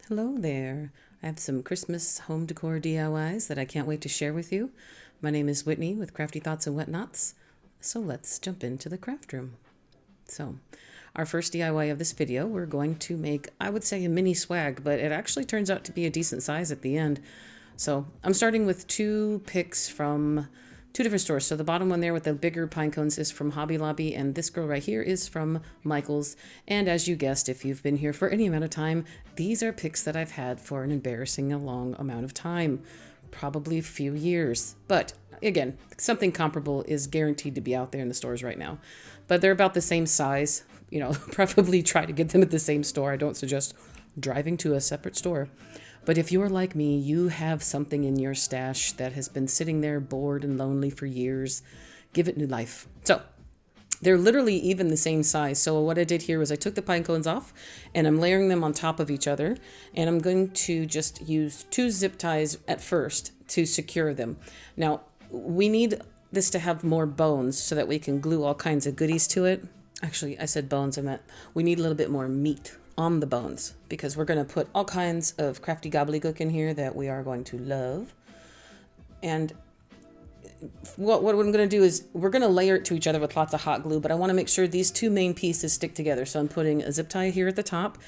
Hello there. I have some Christmas home decor DIYs that I can't wait to share with you. My name is Whitney with Crafty Thoughts and Whatnots. So let's jump into the craft room. So our first DIY of this video, we're going to make, I would say, a mini swag, but it actually turns out to be a decent size at the end. So I'm starting with two picks from two different stores. So the bottom one there with the bigger pine cones is from Hobby Lobby, and this girl right here is from Michael's. And as you guessed, if you've been here for any amount of time, these are picks that I've had for an embarrassing long amount of time, probably a few years. But again, something comparable is guaranteed to be out there in the stores right now. But they're about the same size. You know, probably try to get them at the same store. I don't suggest driving to a separate store. But if you're like me, you have something in your stash that has been sitting there bored and lonely for years. Give it new life. So they're literally even the same size. So what I did here was I took the pine cones off and I'm layering them on top of each other. And I'm going to just use two zip ties at first to secure them. Now, we need this to have more bones so that we can glue all kinds of goodies to it. Actually, I said bones, I meant we need a little bit more meat on the bones because we're going to put all kinds of crafty gobbledygook in here that we are going to love. And what I'm going to do is we're going to layer it to each other with lots of hot glue, but I want to make sure these two main pieces stick together. So I'm putting a zip tie here at the top,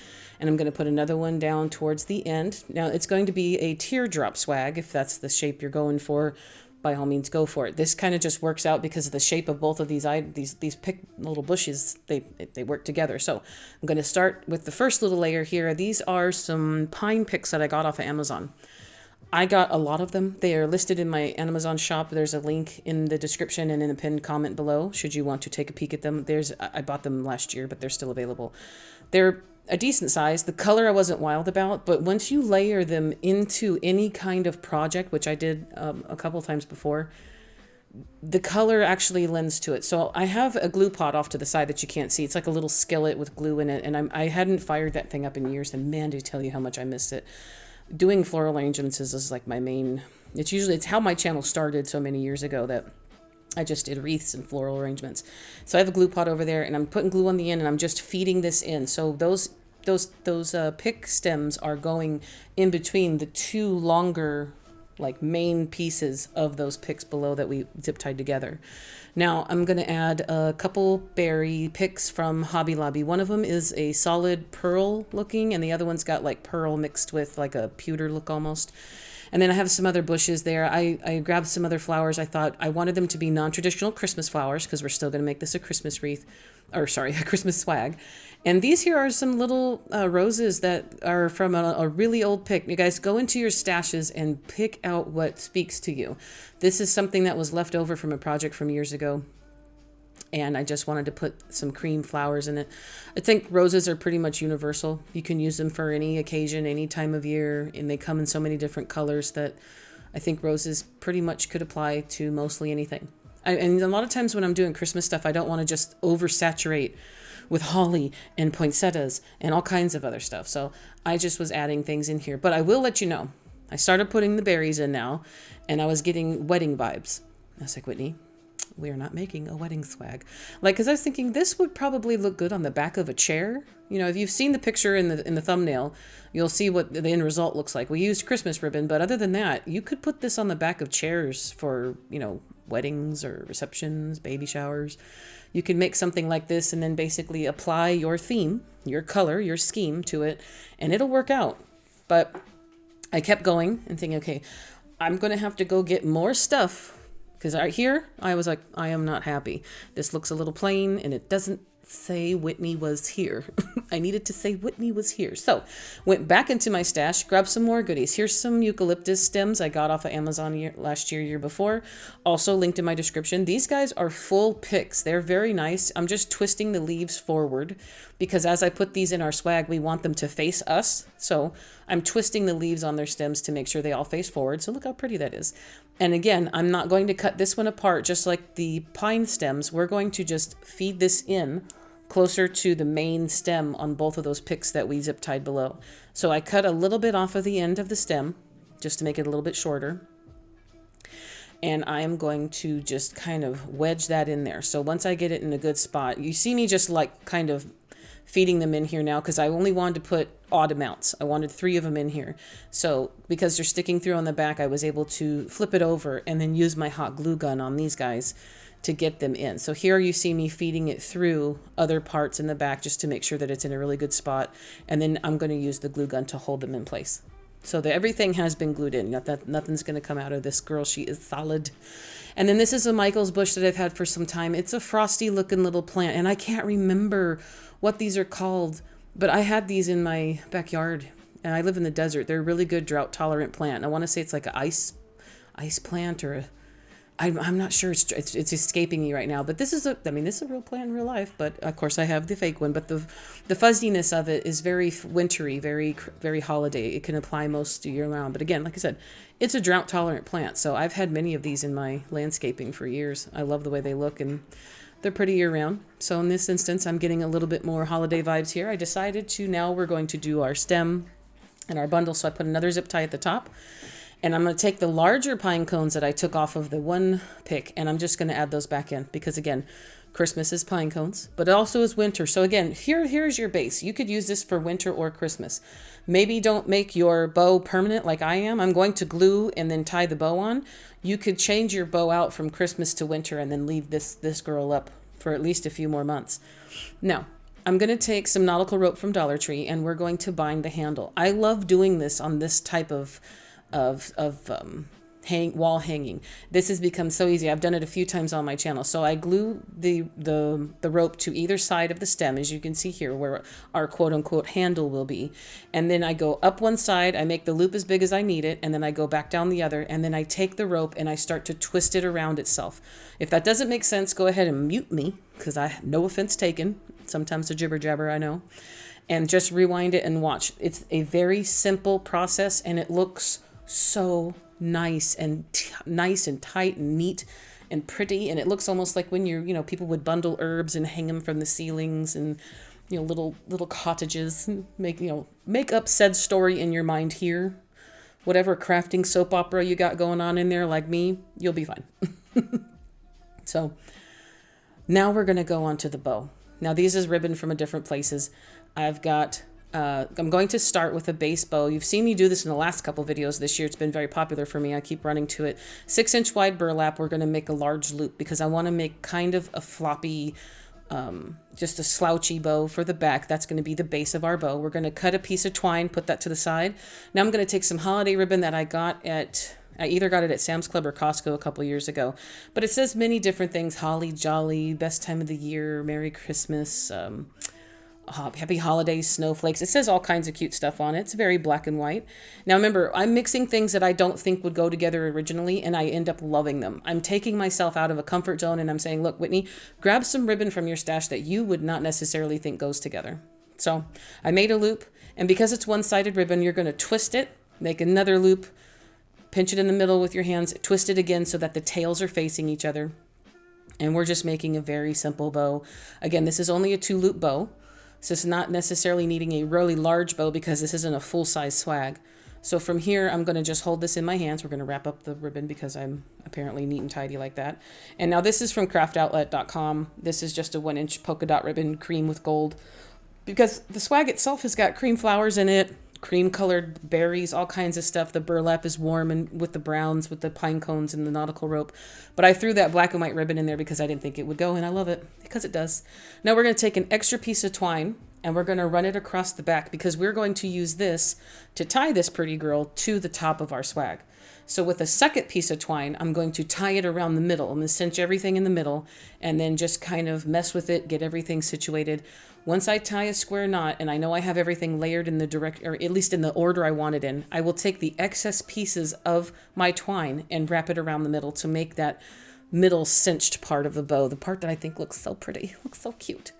and I'm going to put another one down towards the end. Now it's going to be a teardrop swag if that's the shape you're going for. By all means, go for it. This kind of just works out because of the shape of both of these pick little bushes. They work together. So I'm going to start with the first little layer here. These are some pine picks that I got off of Amazon. I got a lot of them. They are listed in my Amazon shop. There's a link in the description and in the pinned comment below should you want to take a peek at them. I bought them last year, but they're still available. They're a decent size. The color I wasn't wild about, but once you layer them into any kind of project, which I did a couple times before, the color actually lends to it. So I have a glue pot off to the side that you can't see. It's like a little skillet with glue in it, and I hadn't fired that thing up in years, and man, to tell you how much I missed it. Doing floral arrangements is like my main, it's how my channel started so many years ago that I just did wreaths and floral arrangements. So I have a glue pot over there and I'm putting glue on the end and I'm just feeding this in. So those pick stems are going in between the two longer like main pieces of those picks below that we zip tied together. Now I'm going to add a couple berry picks from Hobby Lobby. One of them is a solid pearl looking and the other one's got like pearl mixed with like a pewter look almost. And then I have some other bushes there. I grabbed some other flowers. I thought I wanted them to be non-traditional Christmas flowers because we're still going to make this a Christmas wreath, or sorry, a Christmas swag. And these here are some little roses that are from a really old pick. You guys go into your stashes and pick out what speaks to you. This is something that was left over from a project from years ago. And I just wanted to put some cream flowers in it. I think roses are pretty much universal. You can use them for any occasion, any time of year, and they come in so many different colors that I think roses pretty much could apply to mostly anything. And a lot of times when I'm doing Christmas stuff, I don't want to just oversaturate with holly and poinsettias and all kinds of other stuff. So I just was adding things in here. But I will let you know, I started putting the berries in now, and I was getting wedding vibes. I was like, Whitney, we are not making a wedding swag. Like, because I was thinking this would probably look good on the back of a chair. You know, if you've seen the picture in the thumbnail, you'll see what the end result looks like. We used Christmas ribbon, but other than that, you could put this on the back of chairs for, you know, weddings or receptions, baby showers. You can make something like this and then basically apply your theme, your color, your scheme to it, and it'll work out. But I kept going and thinking, okay, I'm going to have to go get more stuff. Because right here, I was like, I am not happy. This looks a little plain, and it doesn't say Whitney was here. I needed to say Whitney was here. So went back into my stash, grabbed some more goodies. Here's some eucalyptus stems I got off of Amazon last year before. Also linked in my description. These guys are full picks. They're very nice. I'm just twisting the leaves forward because as I put these in our swag, we want them to face us. So I'm twisting the leaves on their stems to make sure they all face forward. So look how pretty that is. And again, I'm not going to cut this one apart just like the pine stems. We're going to just feed this in closer to the main stem on both of those picks that we zip tied below. So I cut a little bit off of the end of the stem just to make it a little bit shorter. And I am going to just kind of wedge that in there. So once I get it in a good spot, you see me just like kind of feeding them in here now because I only wanted to put odd amounts. I wanted 3 of them in here. So because they're sticking through on the back, I was able to flip it over and then use my hot glue gun on these guys to get them in. So here you see me feeding it through other parts in the back just to make sure that it's in a really good spot. And then I'm going to use the glue gun to hold them in place. So that everything has been glued in. Nothing's going to come out of this girl. She is solid. And then this is a Michael's bush that I've had for some time. It's a frosty looking little plant. And I can't remember what these are called, but I had these in my backyard. And I live in the desert. They're a really good drought tolerant plant. And I want to say it's like an ice plant or I'm not sure. It's escaping me right now. But this is this is a real plant in real life. But of course I have the fake one. But the fuzziness of it is very wintry, very, very holiday. It can apply most year round. But again, like I said, it's a drought tolerant plant. So I've had many of these in my landscaping for years. I love the way they look and they're pretty year round. So in this instance, I'm getting a little bit more holiday vibes here. I decided to now we're going to do our stem and our bundle. So I put another zip tie at the top. And I'm going to take the larger pine cones that I took off of the one pick, and I'm just going to add those back in because, again, Christmas is pine cones, but it also is winter. So, again, here's your base. You could use this for winter or Christmas. Maybe don't make your bow permanent like I am. I'm going to glue and then tie the bow on. You could change your bow out from Christmas to winter and then leave this girl up for at least a few more months. Now, I'm going to take some nautical rope from Dollar Tree, and we're going to bind the handle. I love doing this on this type of wall hanging. This has become so easy. I've done it a few times on my channel. So I glue the rope to either side of the stem, as you can see here, where our quote unquote handle will be. And then I go up one side, I make the loop as big as I need it, and then I go back down the other, and then I take the rope and I start to twist it around itself. If that doesn't make sense, go ahead and mute me, because no offense taken. Sometimes a jibber jabber, I know. And just rewind it and watch. It's a very simple process, and it looks so nice and tight and neat and pretty, and it looks almost like when people would bundle herbs and hang them from the ceilings, and little cottages, and make up said story in your mind here. Whatever crafting soap opera you got going on in there, like me, you'll be fine. So now we're going to go on to the bow. Now these is ribbon from different places. I'm going to start with a base bow. You've seen me do this in the last couple videos this year. It's been very popular for me. I keep running to it. 6-inch wide burlap. We're going to make a large loop because I want to make kind of a floppy, just a slouchy bow for the back. That's going to be the base of our bow. We're going to cut a piece of twine, put that to the side. Now I'm going to take some holiday ribbon that I either got it at Sam's Club or Costco a couple years ago. But it says many different things. Holly jolly, best time of the year, Merry Christmas, happy holidays, snowflakes. It says all kinds of cute stuff on it. It's very black and white. Now remember, I'm mixing things that I don't think would go together originally, and I end up loving them. I'm taking myself out of a comfort zone, and I'm saying, look, Whitney, grab some ribbon from your stash that you would not necessarily think goes together. So I made a loop, and because it's one-sided ribbon, you're going to twist it, make another loop, pinch it in the middle with your hands, twist it again so that the tails are facing each other. And we're just making a very simple bow. Again, this is only a 2-loop bow. So it's not necessarily needing a really large bow because this isn't a full-size swag. So from here, I'm going to just hold this in my hands. We're going to wrap up the ribbon because I'm apparently neat and tidy like that. And now this is from craftoutlet.com. This is just a 1-inch polka dot ribbon, cream with gold. Because the swag itself has got cream flowers in it, cream-colored berries, all kinds of stuff. The burlap is warm and with the browns, with the pine cones and the nautical rope. But I threw that black and white ribbon in there because I didn't think it would go, and I love it because it does. Now we're going to take an extra piece of twine, and we're going to run it across the back because we're going to use this to tie this pretty girl to the top of our swag. So with a second piece of twine, I'm going to tie it around the middle. I'm going to cinch everything in the middle and then just kind of mess with it, get everything situated. Once I tie a square knot and I know I have everything layered in the or at least in the order I want it in, I will take the excess pieces of my twine and wrap it around the middle to make that middle cinched part of the bow, the part that I think looks so pretty, looks so cute.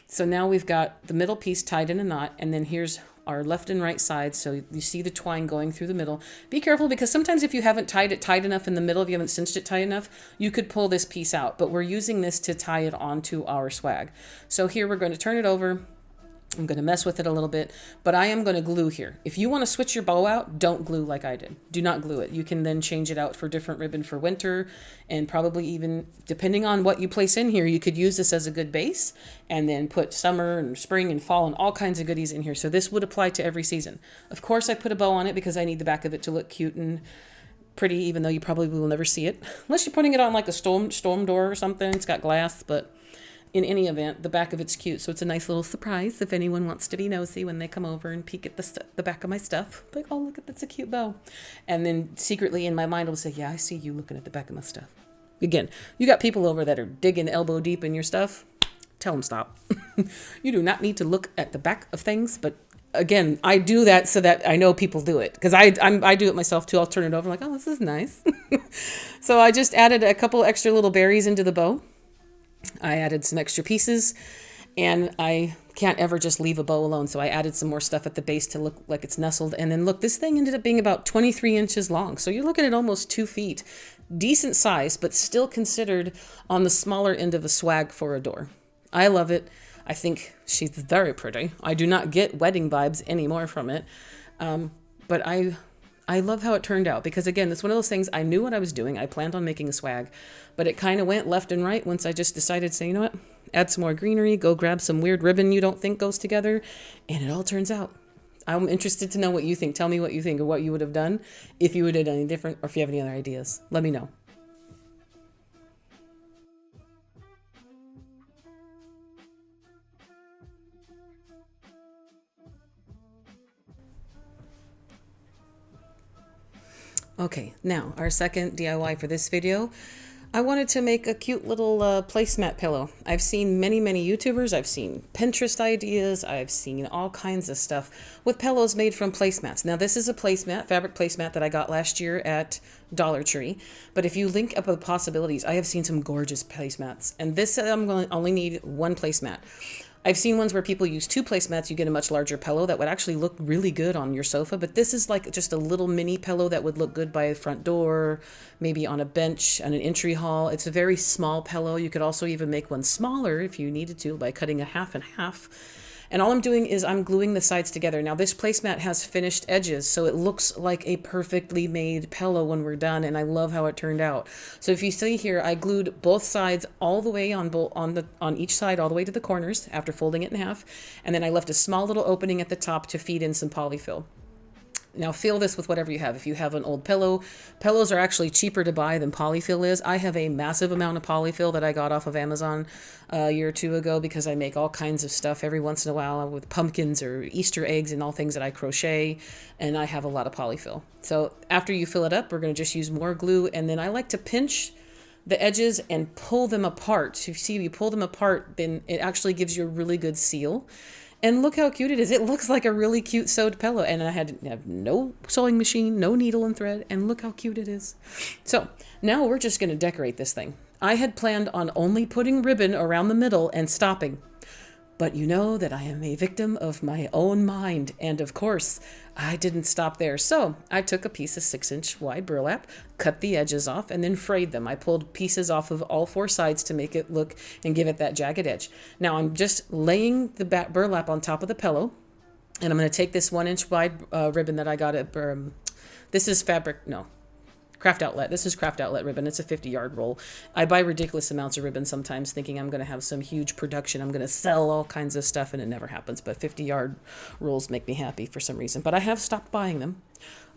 So now we've got the middle piece tied in a knot, and then here's our left and right side. So you see the twine going through the middle. Be careful because sometimes if you haven't tied it tight enough in the middle, if you haven't cinched it tight enough, you could pull this piece out. But we're using this to tie it onto our swag. So here we're going to turn it over. I'm going to mess with it a little bit, but I am going to glue here. If you want to switch your bow out, don't glue like I did. Do not glue it. You can then change it out for different ribbon for winter, and probably even, depending on what you place in here, you could use this as a good base and then put summer and spring and fall and all kinds of goodies in here. So this would apply to every season. Of course, I put a bow on it because I need the back of it to look cute and pretty, even though you probably will never see it. Unless you're putting it on like a storm door or something. It's got glass, but in any event, the back of it's cute, so it's a nice little surprise if anyone wants to be nosy when they come over and peek at the back of my stuff. Like, oh, look, that's a cute bow. And then secretly in my mind, I'll say, yeah, I see you looking at the back of my stuff. Again, you got people over that are digging elbow deep in your stuff. Tell them stop. You do not need to look at the back of things, but again, I do that so that I know people do it, because I do it myself too. I'll turn it over like, oh, this is nice. So I just added a couple extra little berries into the bow. I added some extra pieces, and I can't ever just leave a bow alone. So I added some more stuff at the base to look like it's nestled. And then look, this thing ended up being about 23 inches long. So you're looking at almost 2 feet. Decent size, but still considered on the smaller end of a swag for a door. I love it. I think she's very pretty. I do not get wedding vibes anymore from it. But I love how it turned out, because again, it's one of those things, I knew what I was doing. I planned on making a swag, but it kind of went left and right once I just decided to say, you know what, add some more greenery, go grab some weird ribbon you don't think goes together, and it all turns out. I'm interested to know what you think. Tell me what you think, or what you would have done if you would have done any different, or if you have any other ideas. Let me know. Okay, now our second DIY for this video. I wanted to make a cute little placemat pillow. I've seen many YouTubers, I've seen Pinterest ideas, I've seen all kinds of stuff with pillows made from placemats. Now this is a placemat, fabric placemat that I got last year at Dollar Tree. But if you link up the possibilities, I have seen some gorgeous placemats. And this, I'm going to only need one placemat. I've seen ones where people use 2 placemats. You get a much larger pillow that would actually look really good on your sofa. But this is like just a little mini pillow that would look good by a front door, maybe on a bench and an entry hall. It's a very small pillow. You could also even make one smaller if you needed to by cutting a half and half. And all I'm doing is I'm gluing the sides together. Now this placemat has finished edges, so it looks like a perfectly made pillow when we're done, and I love how it turned out. So if you see here, I glued both sides all the way on each side, all the way to the corners after folding it in half, and then I left a small little opening at the top to feed in some polyfill. Now fill this with whatever you have. If you have an old pillow, pillows are actually cheaper to buy than polyfill is. I have a massive amount of polyfill that I got off of Amazon a year or two ago, because I make all kinds of stuff every once in a while with pumpkins or Easter eggs and all things that I crochet, and I have a lot of polyfill. So after you fill it up, we're going to just use more glue, and then I like to pinch the edges and pull them apart. So if you pull them apart, then it actually gives you a really good seal. And look how cute it is. It looks like a really cute sewed pillow. And I have no sewing machine, no needle and thread. And look how cute it is. So now we're just going to decorate this thing. I had planned on only putting ribbon around the middle and stopping. But you know that I am a victim of my own mind. And of course, I didn't stop there. So I took a piece of 6-inch wide burlap, cut the edges off, and then frayed them. I pulled pieces off of all 4 sides to make it look and give it that jagged edge. Now I'm just laying the burlap on top of the pillow. And I'm going to take this 1-inch wide ribbon that I got at, this is Craft Outlet. This is Craft Outlet ribbon. It's a 50-yard roll. I buy ridiculous amounts of ribbon sometimes thinking I'm going to have some huge production. I'm going to sell all kinds of stuff, and it never happens. But 50-yard rolls make me happy for some reason. But I have stopped buying them.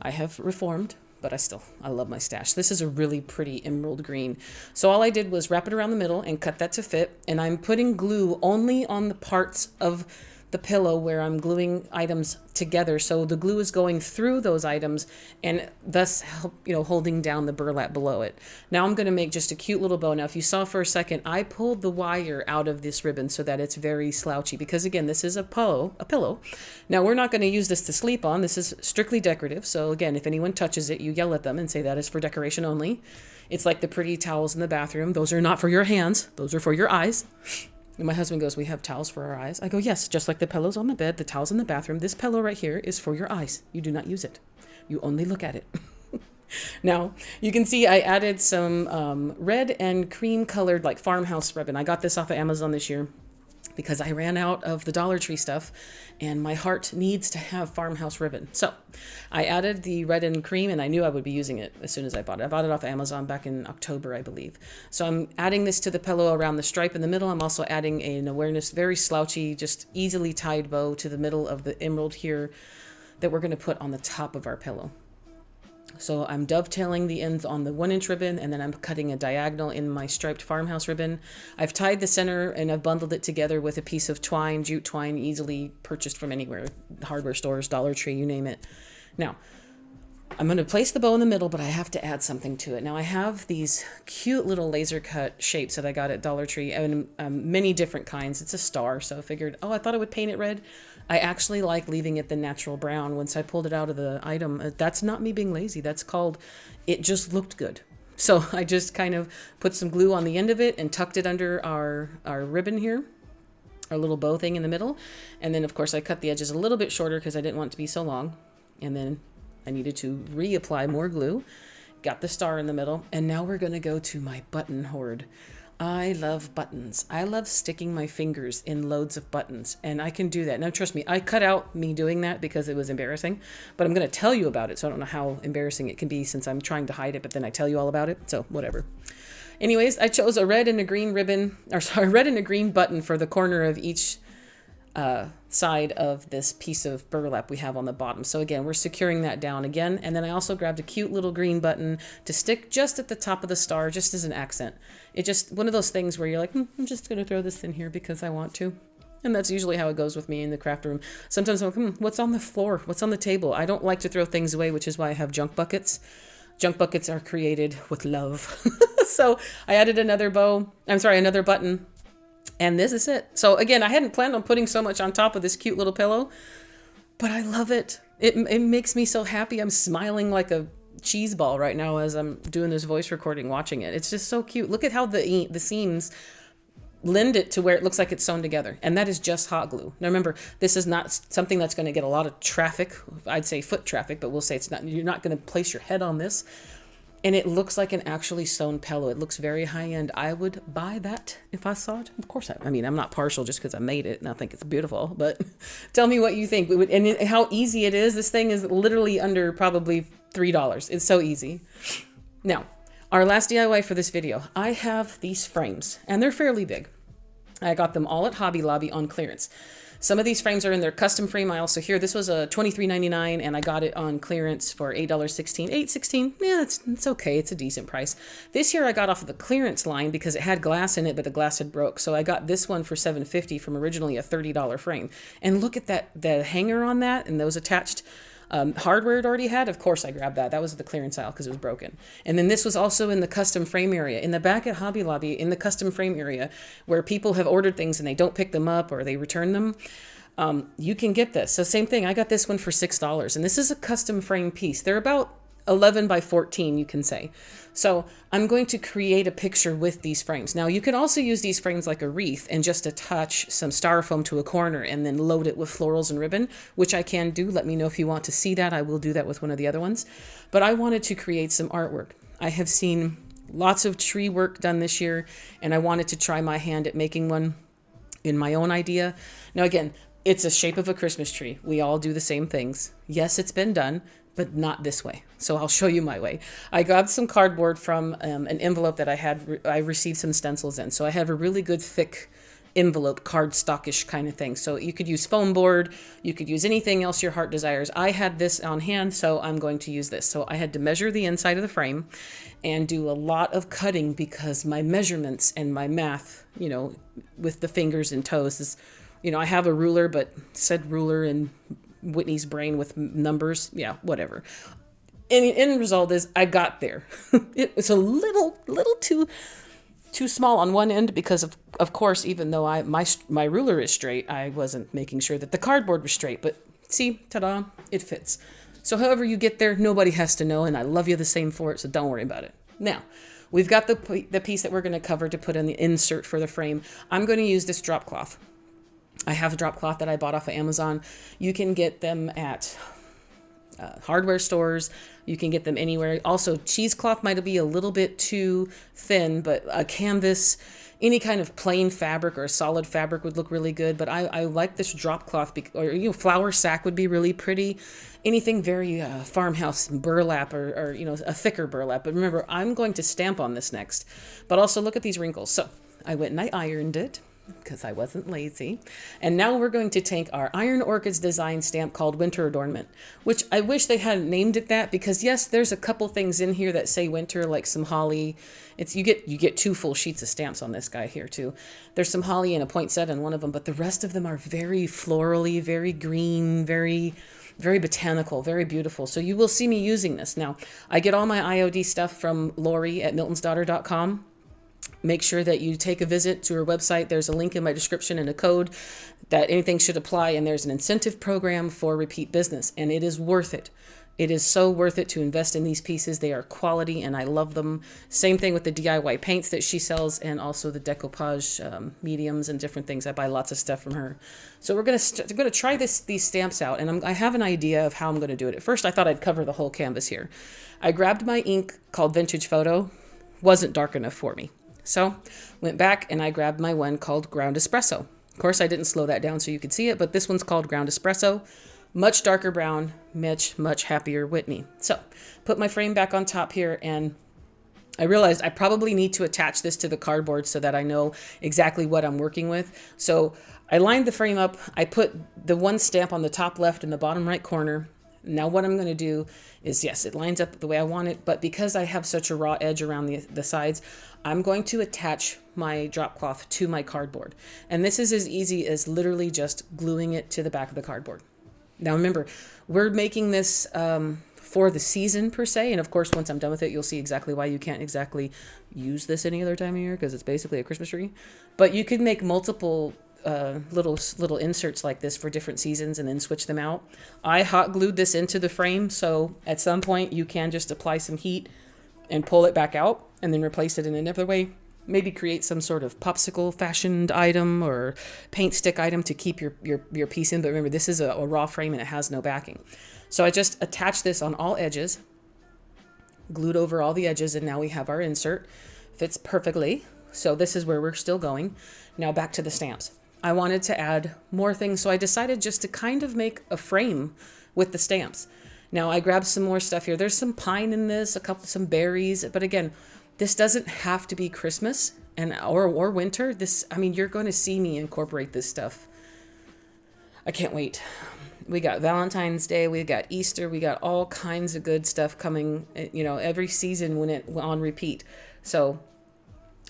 I have reformed, but I love my stash. This is a really pretty emerald green. So all I did was wrap it around the middle and cut that to fit. And I'm putting glue only on the parts of the pillow where I'm gluing items together. So the glue is going through those items and thus holding down the burlap below it. Now I'm going to make just a cute little bow. Now, if you saw for a second, I pulled the wire out of this ribbon so that it's very slouchy, because again, this is a pillow. Now we're not going to use this to sleep on. This is strictly decorative. So again, if anyone touches it, you yell at them and say that is for decoration only. It's like the pretty towels in the bathroom. Those are not for your hands. Those are for your eyes. And my husband goes, we have towels for our eyes. I go, yes, just like the pillows on the bed, the towels in the bathroom. This pillow right here is for your eyes. You do not use it. You only look at it. Now, you can see I added some red and cream colored like farmhouse ribbon. I got this off of Amazon this year. because I ran out of the Dollar Tree stuff and my heart needs to have farmhouse ribbon. So I added the red and cream, and I knew I would be using it as soon as I bought it. I bought it off Amazon back in October, I believe. So I'm adding this to the pillow around the stripe in the middle. I'm also adding an awareness, very slouchy, just easily tied bow to the middle of the emerald here that we're going to put on the top of our pillow. So I'm dovetailing the ends on the 1-inch ribbon, and then I'm cutting a diagonal in my striped farmhouse ribbon. I've tied the center and I've bundled it together with a piece of twine, jute twine, easily purchased from anywhere, hardware stores, Dollar Tree, you name it. Now, I'm going to place the bow in the middle, but I have to add something to it. Now I have these cute little laser cut shapes that I got at Dollar Tree, and many different kinds. It's a star, so I figured, I thought I would paint it red. I actually like leaving it the natural brown. Once I pulled it out of the item, that's not me being lazy. That's called, it just looked good. So I just kind of put some glue on the end of it and tucked it under our ribbon here, our little bow thing in the middle. And then of course I cut the edges a little bit shorter because I didn't want it to be so long. And then I needed to reapply more glue, got the star in the middle, and now we're going to go to my button hoard. I love buttons. I love sticking my fingers in loads of buttons, and I can do that. Now, trust me, I cut out me doing that because it was embarrassing, but I'm going to tell you about it, so I don't know how embarrassing it can be since I'm trying to hide it, but then I tell you all about it, so whatever. Anyways, I chose a red and a green ribbon, red and a green button for the corner of each side of this piece of burlap we have on the bottom. So again, we're securing that down again. And then I also grabbed a cute little green button to stick just at the top of the star, just as an accent. It's just one of those things where you're like, I'm just going to throw this in here because I want to. And that's usually how it goes with me in the craft room. Sometimes I'm like, what's on the floor? What's on the table? I don't like to throw things away, which is why I have junk buckets. Junk buckets are created with love. So I added another button. And this is it. So again, I hadn't planned on putting so much on top of this cute little pillow, but I love it. It makes me so happy. I'm smiling like a cheese ball right now as I'm doing this voice recording, watching it. It's just so cute. Look at how the seams lend it to where it looks like it's sewn together. And that is just hot glue. Now remember, this is not something that's going to get a lot of traffic. I'd say foot traffic, but we'll say it's not. You're not going to place your head on this. And it looks like an actually sewn pillow. It looks very high-end. I would buy that if I saw it. Of course, I mean, I'm not partial just because I made it and I think it's beautiful. But tell me what you think. And how easy it is. This thing is literally under probably $3. It's so easy. Now, our last DIY for this video. I have these frames, and they're fairly big. I got them all at Hobby Lobby on clearance. Some of these frames are in their custom frame aisle. So here, this was a $23.99, and I got it on clearance for $8.16. $8.16, yeah, it's okay. It's a decent price. This here I got off of the clearance line because it had glass in it, but the glass had broke. So I got this one for $7.50 from originally a $30 frame. And look at that, the hanger on that and those attached hardware it already had. Of course I grabbed that. That was the clearance aisle because it was broken. And then this was also in the custom frame area. In the back at Hobby Lobby, in the custom frame area, where people have ordered things and they don't pick them up or they return them, you can get this. So same thing. I got this one for $6. And this is a custom frame piece. They're about 11 by 14, you can say. So I'm going to create a picture with these frames. Now you can also use these frames like a wreath and just attach some styrofoam to a corner and then load it with florals and ribbon, which I can do. Let me know if you want to see that. I will do that with one of the other ones. But I wanted to create some artwork. I have seen lots of tree work done this year, and I wanted to try my hand at making one in my own idea. Now again, it's a shape of a Christmas tree. We all do the same things. Yes, it's been done, but not this way. So I'll show you my way. I grabbed some cardboard from an envelope that I received some stencils in. So I have a really good thick envelope, cardstockish kind of thing. So you could use foam board, you could use anything else your heart desires. I had this on hand, so I'm going to use this. So I had to measure the inside of the frame and do a lot of cutting because my measurements and my math, with the fingers and toes is, I have a ruler, but said ruler and Whitney's brain with numbers. Yeah, whatever. And the end result is I got there. It was a little too small on one end because of course, even though my ruler is straight, I wasn't making sure that the cardboard was straight. But see, ta-da, it fits. So however you get there, nobody has to know, and I love you the same for it, so don't worry about it. Now, we've got the piece that we're going to cover to put in the insert for the frame. I'm going to use this drop cloth. I have a drop cloth that I bought off of Amazon. You can get them at hardware stores. You can get them anywhere. Also, cheesecloth might be a little bit too thin, but a canvas, any kind of plain fabric or solid fabric would look really good. But I like this drop cloth, or flour sack would be really pretty. Anything very farmhouse burlap, or a thicker burlap. But remember, I'm going to stamp on this next. But also look at these wrinkles. So I went and I ironed it, because I wasn't lazy. And now we're going to take our Iron Orchids design stamp called Winter Adornment, which I wish they hadn't named it that, because yes, there's a couple things in here that say winter, like some holly. You get 2 full sheets of stamps on this guy here too. There's some holly and a poinsettia in one of them, but the rest of them are very florally, very green, very botanical, very beautiful. So you will see me using this. Now, I get all my IOD stuff from Lori at miltonsdaughter.com. Make sure that you take a visit to her website. There's a link in my description and a code that anything should apply. And there's an incentive program for repeat business. And it is worth it. It is so worth it to invest in these pieces. They are quality and I love them. Same thing with the DIY paints that she sells, and also the decoupage mediums and different things. I buy lots of stuff from her. So we're going to try these stamps out, and I have an idea of how I'm going to do it. At first, I thought I'd cover the whole canvas here. I grabbed my ink called Vintage Photo. Wasn't dark enough for me. So went back and I grabbed my one called Ground Espresso. Of course, I didn't slow that down so you could see it, but this one's called Ground Espresso. Much darker brown, much happier Whitney. So put my frame back on top here, and I realized I probably need to attach this to the cardboard so that I know exactly what I'm working with. So I lined the frame up. I put the one stamp on the top left in the bottom right corner. Now what I'm going to do is, yes, it lines up the way I want it, but because I have such a raw edge around the sides, I'm going to attach my drop cloth to my cardboard. And this is as easy as literally just gluing it to the back of the cardboard. Now remember, we're making this for the season per se, and of course once I'm done with it, you'll see exactly why you can't exactly use this any other time of year, because it's basically a Christmas tree. But you could make multiple little inserts like this for different seasons and then switch them out. I hot glued this into the frame, so at some point you can just apply some heat and pull it back out and then replace it in another way. Maybe create some sort of popsicle fashioned item or paint stick item to keep your piece in. But remember, this is a raw frame and it has no backing. So I just attached this on all edges, glued over all the edges, and now we have our insert. Fits perfectly. So this is where we're still going. Now back to the stamps. I wanted to add more things, so I decided just to kind of make a frame with the stamps. Now I grabbed some more stuff here. There's some pine in this, some berries, but again, this doesn't have to be Christmas or winter. You're going to see me incorporate this stuff. I can't wait. We got Valentine's Day, we got Easter, we got all kinds of good stuff coming, every season when it on repeat. So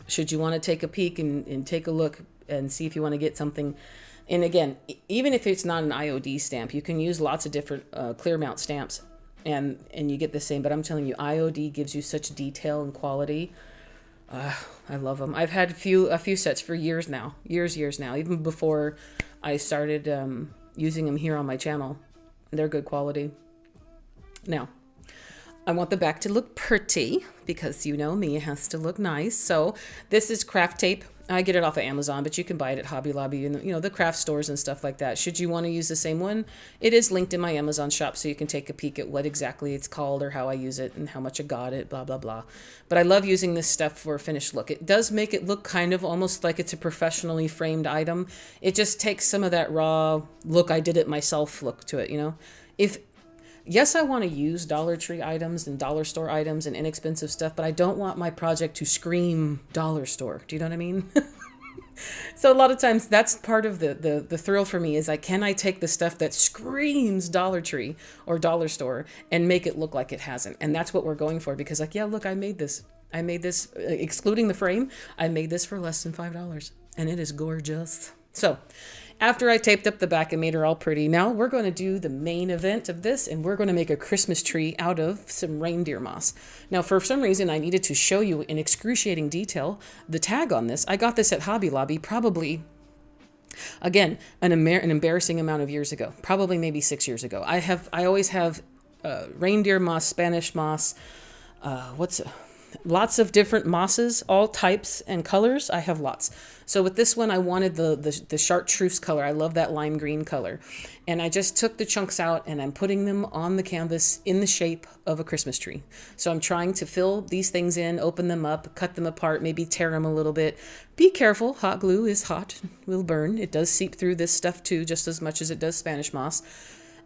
should you want to take a peek and take a look and see if you want to get something. And again, even if it's not an IOD stamp, you can use lots of different clear mount stamps and you get the same. But I'm telling you, IOD gives you such detail and quality. I love them. I've had a few sets for years now, even before I started using them here on my channel. They're good quality. Now, I want the back to look pretty because you know me, it has to look nice. So this is craft tape. I get it off of Amazon, but you can buy it at Hobby Lobby and the craft stores and stuff like that. Should you want to use the same one, it is linked in my Amazon shop, so you can take a peek at what exactly it's called or how I use it and how much I got it, blah, blah, blah. But I love using this stuff for a finished look. It does make it look kind of almost like it's a professionally framed item. It just takes some of that raw look, I did it myself look to it, Yes, I want to use Dollar Tree items and dollar store items and inexpensive stuff, but I don't want my project to scream dollar store. Do you know what I mean? So a lot of times that's part of the thrill for me is can I take the stuff that screams Dollar Tree or dollar store and make it look like it hasn't? And that's what we're going for because look, I made this. Excluding the frame, I made this for less than $5 and it is gorgeous. So after I taped up the back and made her all pretty, now we're going to do the main event of this, and we're going to make a Christmas tree out of some reindeer moss. Now, for some reason, I needed to show you in excruciating detail the tag on this. I got this at Hobby Lobby probably, again, an embarrassing amount of years ago, probably maybe 6 years ago. I always have reindeer moss, Spanish moss, Lots of different mosses, all types and colors. I have lots. So with this one, I wanted the chartreuse color. I love that lime green color. And I just took the chunks out and I'm putting them on the canvas in the shape of a Christmas tree. So I'm trying to fill these things in, open them up, cut them apart, maybe tear them a little bit. Be careful. Hot glue is hot, will burn. It does seep through this stuff too, just as much as it does Spanish moss.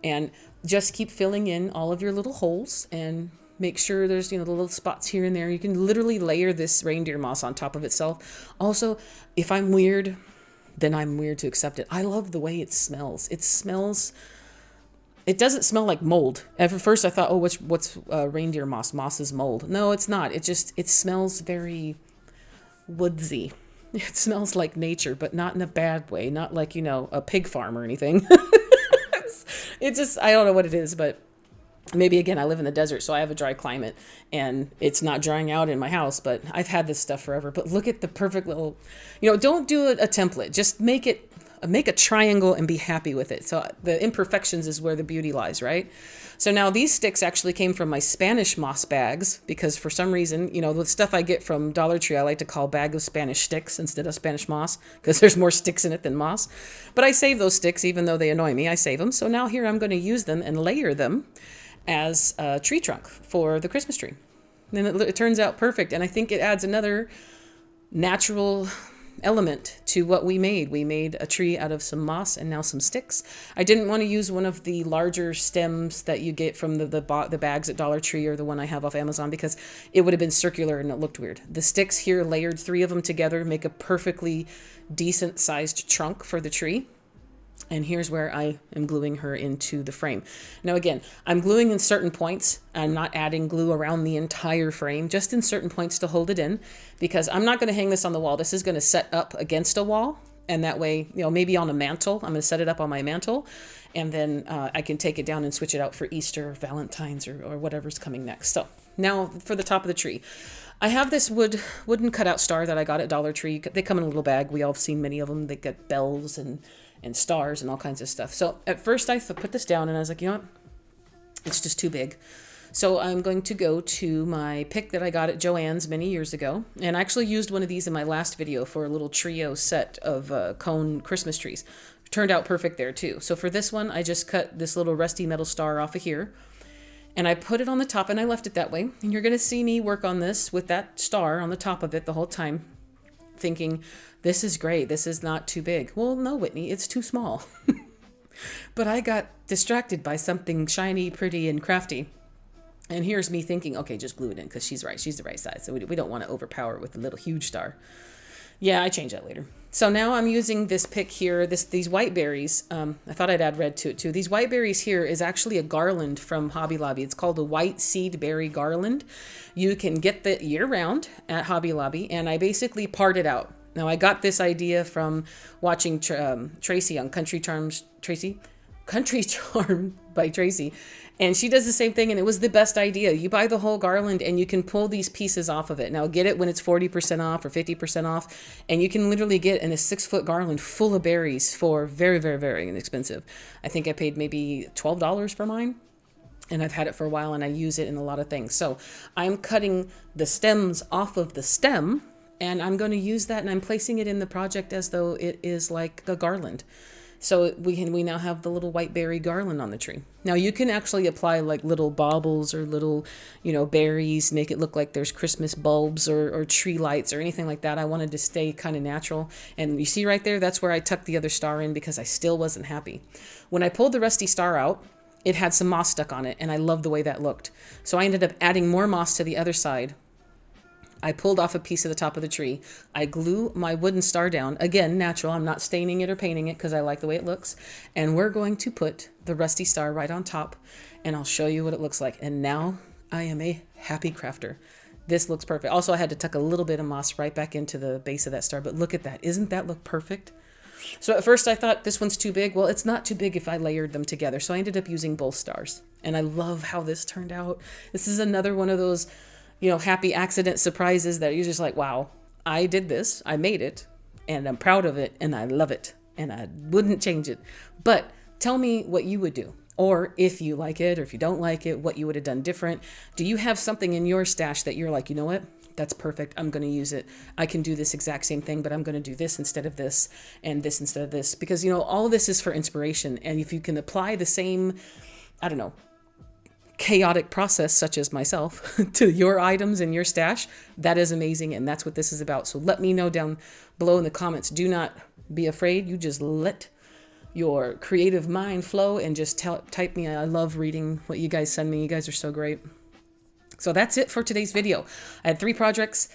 And just keep filling in all of your little holes and make sure there's, the little spots here and there. You can literally layer this reindeer moss on top of itself. Also, if I'm weird, then I'm weird to accept it. I love the way it smells. It doesn't smell like mold. At first I thought, oh, what's reindeer moss? Moss is mold. No, it's not. It smells very woodsy. It smells like nature, but not in a bad way. Not like, a pig farm or anything. I don't know what it is, but maybe, again, I live in the desert, so I have a dry climate, and it's not drying out in my house, but I've had this stuff forever. But look at the perfect little, don't do a template. Just make a triangle and be happy with it. So the imperfections is where the beauty lies, right? So now these sticks actually came from my Spanish moss bags, because for some reason, the stuff I get from Dollar Tree, I like to call bag of Spanish sticks instead of Spanish moss, because there's more sticks in it than moss. But I save those sticks, even though they annoy me, I save them. So now here I'm going to use them and layer them as a tree trunk for the Christmas tree. And it turns out perfect. And I think it adds another natural element to what we made. We made a tree out of some moss and now some sticks. I didn't want to use one of the larger stems that you get from the bags at Dollar Tree or the one I have off Amazon, because it would have been circular and it looked weird. The sticks here, layered 3 of them together, make a perfectly decent sized trunk for the tree. And here's where I am gluing her into the frame. Now, again, I'm gluing in certain points. I'm not adding glue around the entire frame, just in certain points to hold it in, because I'm not going to hang this on the wall. This is going to set up against a wall. And that way, maybe on a mantle, I'm going to set it up on my mantle. And then I can take it down and switch it out for Easter, Valentine's, or whatever's coming next. So now for the top of the tree. I have this wooden cutout star that I got at Dollar Tree. They come in a little bag. We all have seen many of them. They get bells and stars and all kinds of stuff. So at first I put this down and I was like, what? It's just too big. So I'm going to go to my pick that I got at Joann's many years ago. And I actually used one of these in my last video for a little trio set of cone Christmas trees. Turned out perfect there too. So for this one, I just cut this little rusty metal star off of here. And I put it on the top and I left it that way. And you're going to see me work on this with that star on the top of it the whole time, thinking, this is great. This is not too big. Well, no, Whitney, it's too small. But I got distracted by something shiny, pretty, and crafty. And here's me thinking, okay, just glue it in, because she's right. She's the right size. So we don't want to overpower it with a little huge star. Yeah, I change that later. So now I'm using this pick here, these white berries. I thought I'd add red to it too. These white berries here is actually a garland from Hobby Lobby. It's called a white seed berry garland. You can get that year round at Hobby Lobby, and I basically part it out. Now, I got this idea from watching Tracy on Country Charm by Tracy. And she does the same thing, and it was the best idea. You buy the whole garland, and you can pull these pieces off of it. Now, get it when it's 40% off or 50% off, and you can literally get in a 6-foot garland full of berries for very, very, very inexpensive. I think I paid maybe $12 for mine. And I've had it for a while, and I use it in a lot of things. So I'm cutting the stems off of the stem, and I'm going to use that, and I'm placing it in the project as though it is like a garland. So we now have the little white berry garland on the tree. Now you can actually apply like little baubles or little, berries, make it look like there's Christmas bulbs or tree lights or anything like that. I wanted to stay kind of natural. And you see right there, that's where I tucked the other star in, because I still wasn't happy. When I pulled the rusty star out, it had some moss stuck on it, and I loved the way that looked. So I ended up adding more moss to the other side. I pulled off a piece of the top of the tree. I glue my wooden star down. Again, natural. I'm not staining it or painting it because I like the way it looks. And we're going to put the rusty star right on top, and I'll show you what it looks like. And now I am a happy crafter. This looks perfect. Also, I had to tuck a little bit of moss right back into the base of that star, but look at that. Isn't that look perfect? So at first I thought this one's too big. Well, it's not too big if I layered them together. So I ended up using both stars, and I love how this turned out. This is another one of those happy accident surprises that you're just like, wow, I did this, I made it, and I'm proud of it, and I love it, and I wouldn't change it. But tell me what you would do. or if you like it, or if you don't like it, what you would have done different. Do you have something in your stash that you're like, you know what? That's perfect. I'm going to use it. I can do this exact same thing, but I'm going to do this instead of this and this instead of this. Because, you know, all of this is for inspiration. And if you can apply the same, I don't know, chaotic process such as myself to your items in your stash, that is amazing. And that's what this is about. So let me know down below in the comments. Do not be afraid. You just let your creative mind flow and just type me. I love reading what you guys send me. You guys are so great. So that's it for today's video. I had 3 projects.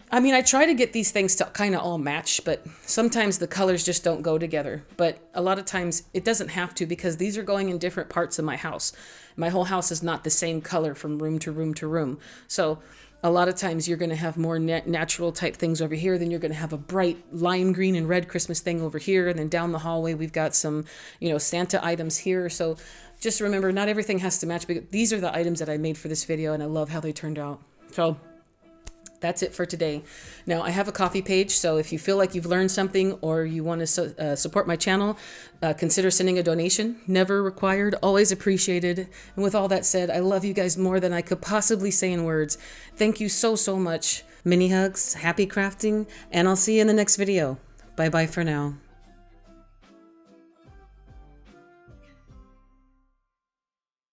I mean, I try to get these things to kind of all match, but sometimes the colors just don't go together. But a lot of times it doesn't have to, because these are going in different parts of my house. My whole house is not the same color from room to room to room. So a lot of times you're going to have more natural type things over here. Then you're going to have a bright lime green and red Christmas thing over here. And then down the hallway, we've got some, you know, Santa items here. So just remember, not everything has to match, but these are the items that I made for this video, and I love how they turned out. So that's it for today. Now, I have a coffee page, so if you feel like you've learned something or you want to support my channel, consider sending a donation. Never required, always appreciated. And with all that said, I love you guys more than I could possibly say in words. Thank you so, so much. Mini hugs, happy crafting, and I'll see you in the next video. Bye-bye for now.